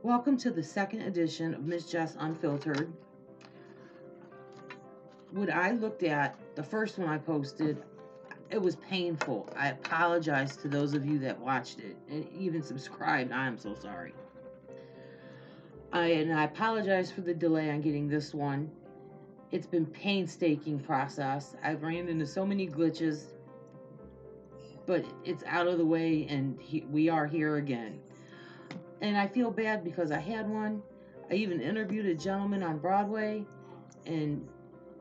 Welcome to the second edition of MsJess Unfiltered. What I looked at, the first one I posted, it was painful. I apologize to those of you that watched it and even subscribed. I am so sorry. I apologize for the delay on getting this one. It's been painstaking process. I've ran into so many glitches, but it's out of the way and we are here again. And I feel bad because I had one. I even interviewed a gentleman on Broadway, and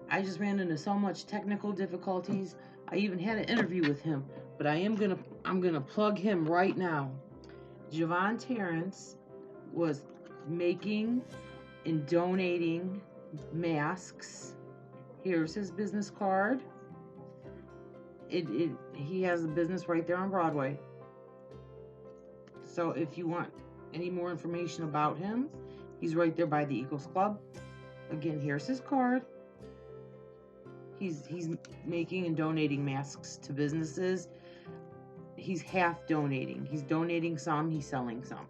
I just ran into so much technical difficulties. I even had an interview with him, but I'm gonna plug him right now. Javon Terrence was making and donating masks. Here's his business card. He has a business right there on Broadway. So if you want any more information about him, he's right there by the Eagles Club. Again, here's his card. He's making and donating masks to businesses. He's half donating. He's donating some, he's selling some.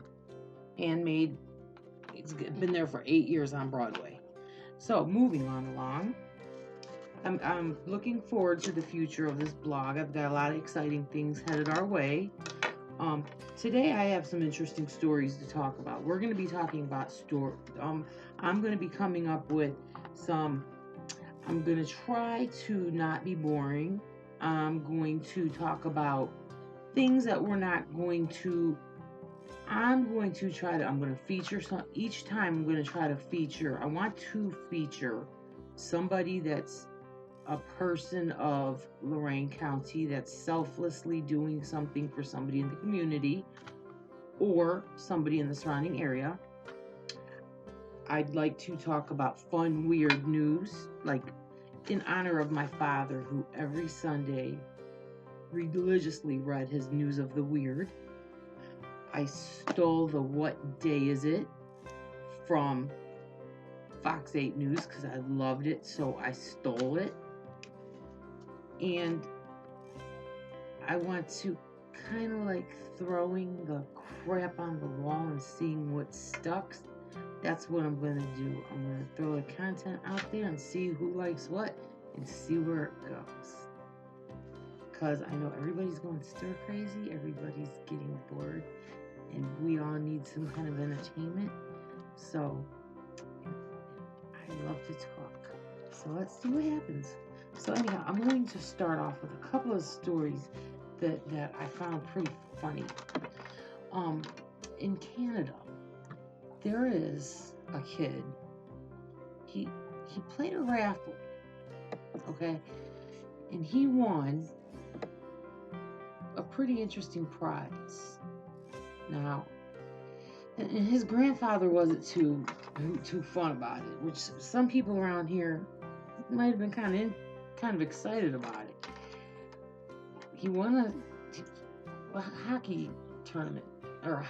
Handmade. It's been there for 8 years on Broadway. So moving on along. I'm looking forward to the future of this blog. I've got a lot of exciting things headed our way. Today I have some interesting stories to talk about. We're going to be talking about I'm going to be coming up with some. I'm going to try to not be boring. I'm going to talk about things that we're not going to. I'm going to feature some. Each time I'm going to try to feature. I want to feature somebody that's a person of Lorain County that's selflessly doing something for somebody in the community or somebody in the surrounding area. I'd like to talk about fun, weird news, like in honor of my father, who every Sunday religiously read his news of the weird. I stole the "What Day Is It" from Fox 8 News because I loved it, so I stole it. And I want to kind of like throwing the crap on the wall and seeing what stuck. That's what I'm going to do. I'm going to throw the content out there and see who likes what and see where it goes. Because I know everybody's going stir crazy. Everybody's getting bored. And we all need some kind of entertainment. So I love to talk. So let's see what happens. So anyhow, I'm going to start off with a couple of stories that I found pretty funny. In Canada, there is a kid. He played a raffle, okay, and he won a pretty interesting prize. Now, and his grandfather wasn't too fun about it, which some people around here might have been kind of excited about it. He won a hockey tournament, or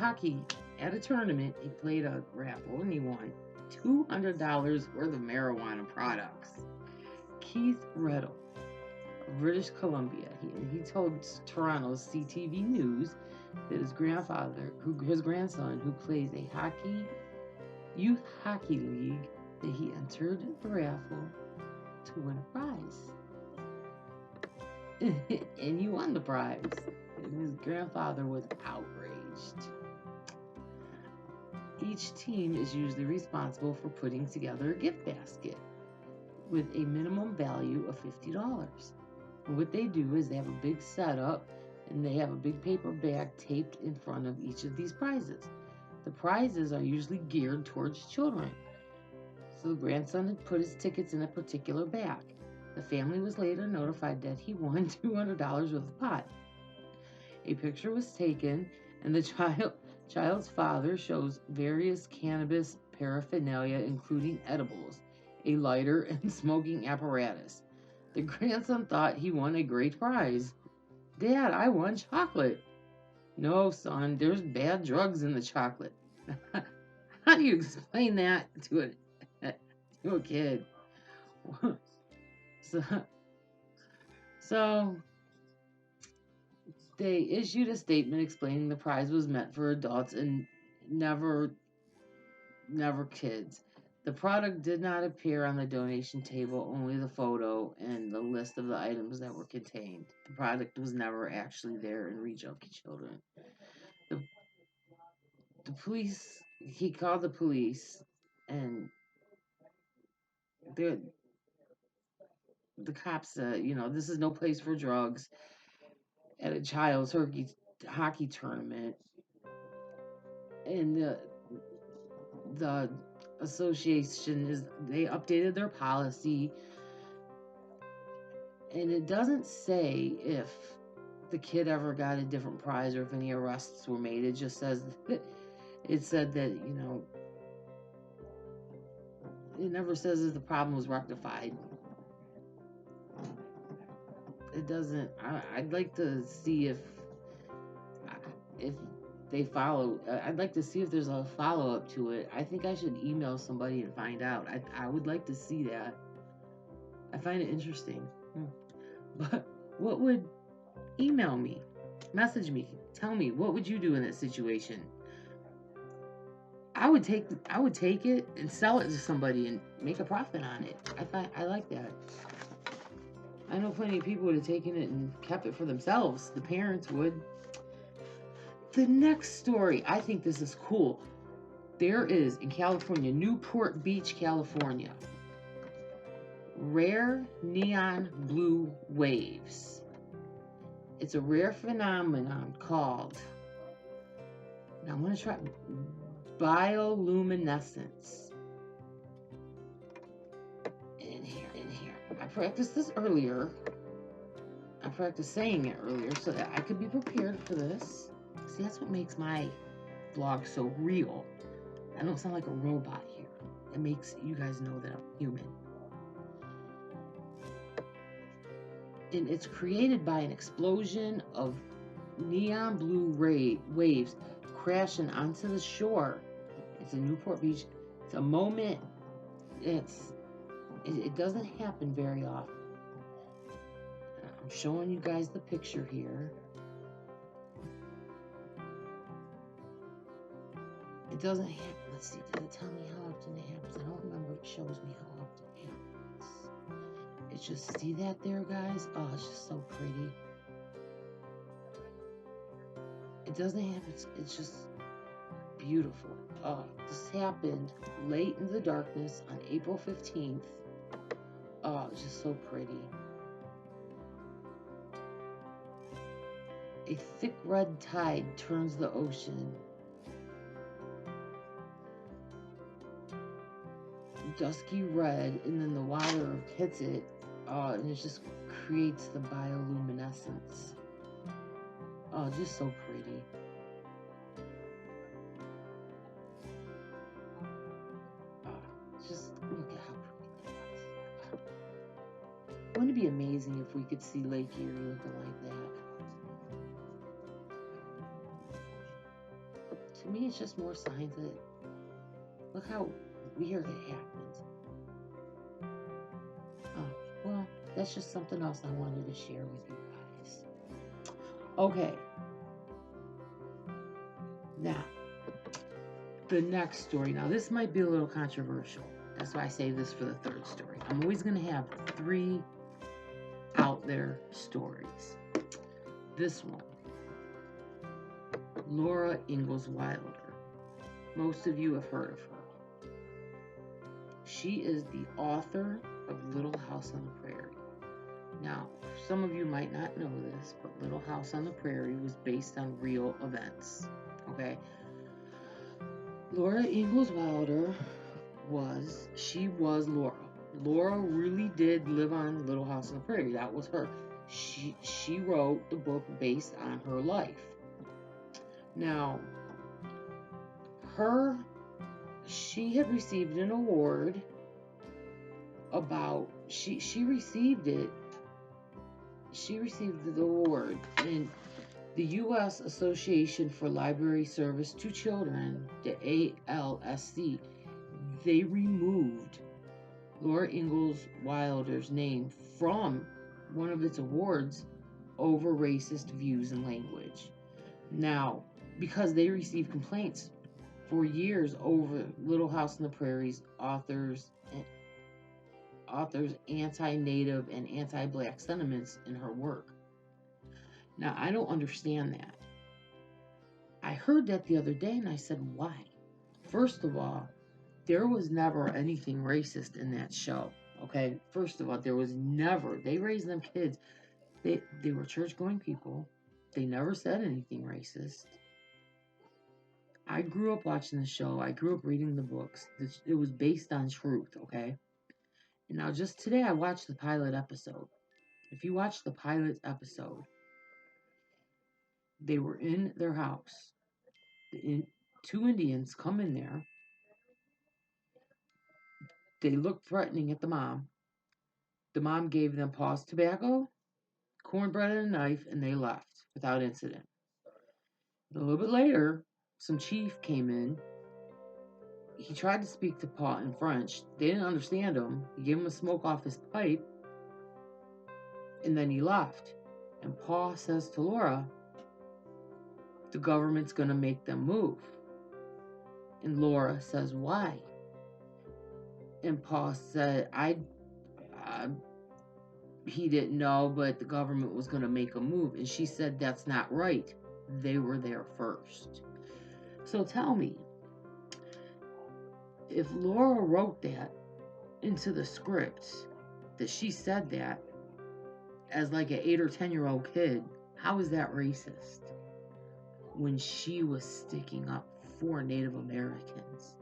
at a tournament. He played a raffle and he won $200 worth of marijuana products. Keith Riddle of British Columbia, he told Toronto's CTV News that his grandson, who plays a youth hockey league, that he entered the raffle to win a prize. And he won the prize. And his grandfather was outraged. Each team is usually responsible for putting together a gift basket with a minimum value of $50. And what they do is they have a big setup and they have a big paper bag taped in front of each of these prizes. The prizes are usually geared towards children. So the grandson had put his tickets in a particular bag. The family was later notified that he won $200 worth of pot. A picture was taken, and the child's father shows various cannabis paraphernalia, including edibles, a lighter, and smoking apparatus. The grandson thought he won a great prize. "Dad, I won chocolate." "No, son, there's bad drugs in the chocolate." How do you explain that to a kid? So they issued a statement explaining the prize was meant for adults and never never kids. The product did not appear on the donation table, only the photo and the list of the items that were contained. The product was never actually there in Reach Out to Children. The police, he called the police, and the cops said, this is no place for drugs at a child's hockey tournament. And the association they updated their policy, and it doesn't say if the kid ever got a different prize or if any arrests were made. It just says it said that it never says if the problem was rectified. It doesn't. I'd like to see if they follow. I'd like to see if there's a follow-up to it. I think I should email somebody and find out. I would like to see that. I find it interesting. But what would email me, message me, tell me, what would you do in that situation? I would take it and sell it to somebody and make a profit on it. I like that. I know plenty of people would have taken it and kept it for themselves. The parents would. The next story, I think this is cool. There is, in California, Newport Beach, California, rare neon blue waves. It's a rare phenomenon called, now I'm going to try, bioluminescence. In here. I practiced this earlier. I practiced saying it earlier so that I could be prepared for this. See, that's what makes my vlog so real. I don't sound like a robot here. It makes you guys know that I'm human. And it's created by an explosion of neon blue waves crashing onto the shore. It's in Newport Beach. It's a moment. It doesn't happen very often. I'm showing you guys the picture here. It doesn't happen. Let's see. Does it tell me how often it happens? I don't remember. It shows me how often it happens. It's just, see that there, guys? Oh, it's just so pretty. It doesn't happen. It's just beautiful. This happened late in the darkness on April 15th. Oh, it's just so pretty. A thick red tide turns the ocean. Dusky red, and then the water hits it, and it just creates the bioluminescence. Oh, just so pretty. Just look at how pretty that was. Wouldn't it be amazing if we could see Lake Erie looking like that? To me, it's just more signs that, look how weird it happens. Oh, well, that's just something else I wanted to share with you guys. Okay. Now, the next story. Now, this might be a little controversial. That's why I saved this for the third story. I'm always going to have 3 out there stories. This one, Laura Ingalls Wilder. Most of you have heard of her. She is the author of Little House on the Prairie. Now, some of you might not know this, but Little House on the Prairie was based on real events. Okay? Laura Ingalls Wilder was Laura. Laura really did live on Little House on the Prairie. That was her. She wrote the book based on her life. Now, she had received an award about, she received the award, and the U.S. Association for Library Service to Children, the ALSC, they removed Laura Ingalls Wilder's name from one of its awards over racist views and language. Now, because they received complaints for years over Little House on the Prairie's authors anti-Native and anti-Black sentiments in her work. Now, I don't understand that. I heard that the other day and I said, why? First of all, there was never anything racist in that show. Okay? First of all, there was never. They raised them kids. They were church-going people. They never said anything racist. I grew up watching the show. I grew up reading the books. It was based on truth, okay? And now just today I watched the pilot episode. If you watch the pilot episode, they were in their house. Two Indians come in there. They looked threatening at the mom. The mom gave them paws tobacco, cornbread, and a knife, and they left without incident. A little bit later, some chief came in. He tried to speak to Pa in French. They didn't understand him. He gave him a smoke off his pipe, and then he left. And Pa says to Laura, the government's going to make them move. And Laura says, why? And Pa said, he didn't know, but the government was going to make a move. And she said, that's not right. They were there first. So tell me, if Laura wrote that into the script, that she said that as like an 8 or 10-year-old kid, how is that racist? When she was sticking up for Native Americans.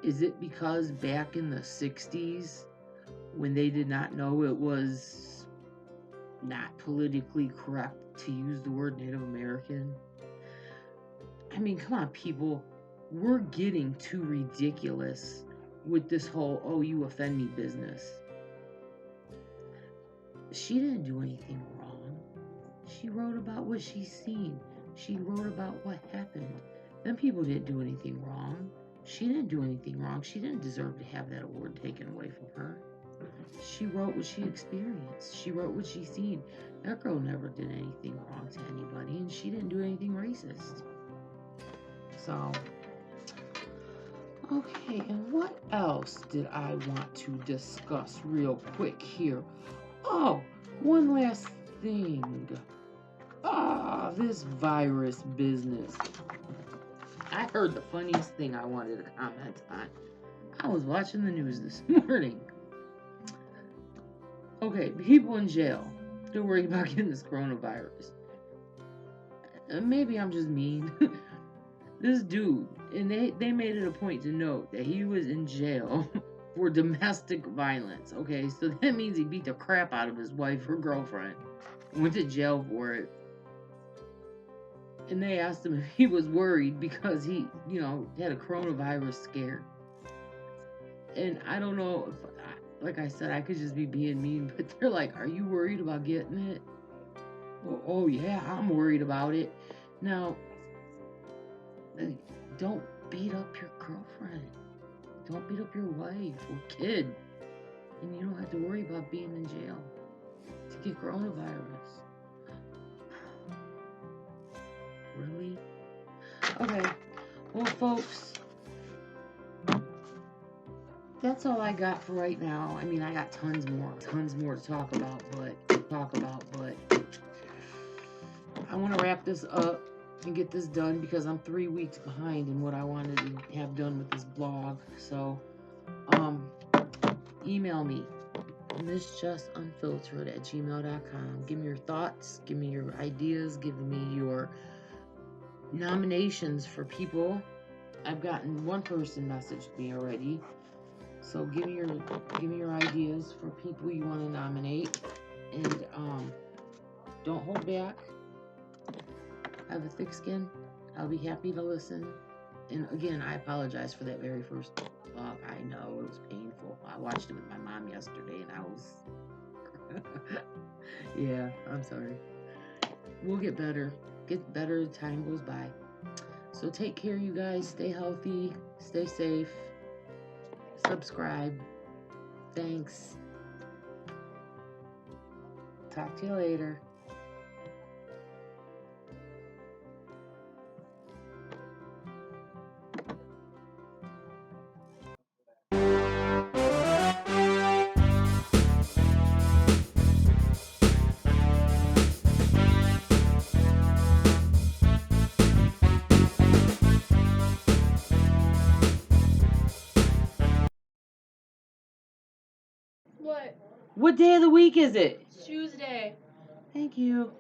Is it because back in the 60s, when they did not know it was not politically correct to use the word Native American? I mean, come on, people. We're getting too ridiculous with this whole, oh, you offend me business. She didn't do anything wrong. She wrote about what she's seen. She wrote about what happened. Them people didn't do anything wrong. She didn't do anything wrong. She didn't deserve to have that award taken away from her. She wrote what she experienced. She wrote what she seen. That girl never did anything wrong to anybody, and she didn't do anything racist. So, okay, and what else did I want to discuss real quick here? Oh, one last thing. This virus business. I heard the funniest thing I wanted to comment on. I was watching the news this morning. Okay, people in jail. They're worried about getting this coronavirus. Maybe I'm just mean. This dude, and they made it a point to note that he was in jail for domestic violence. Okay, so that means he beat the crap out of his wife or girlfriend. Went to jail for it. And they asked him if he was worried because he, had a coronavirus scare. And I don't know if, like I said, I could just be being mean, but they're like, are you worried about getting it? Well, oh yeah, I'm worried about it. Now, don't beat up your girlfriend. Don't beat up your wife or kid. And you don't have to worry about being in jail to get coronavirus. Really? Okay. Well, folks, that's all I got for right now. I mean, I got tons more to talk about, but I want to wrap this up and get this done because I'm 3 weeks behind in what I wanted to have done with this blog. So, email me, MsJess Unfiltered at gmail.com. Give me your thoughts, give me your ideas, give me your nominations for people. I've gotten one person messaged me already. So give me your ideas for people you want to nominate, and don't hold back. I have a thick skin. I'll be happy to listen. And again, I apologize for that very first blog. I know it was painful. I watched it with my mom yesterday, and I was yeah, I'm sorry. We'll get better. Get better as time goes by. So take care, you guys. Stay healthy. Stay safe. Subscribe. Thanks. Talk to you later. What? What day of the week is it? Tuesday. Thank you.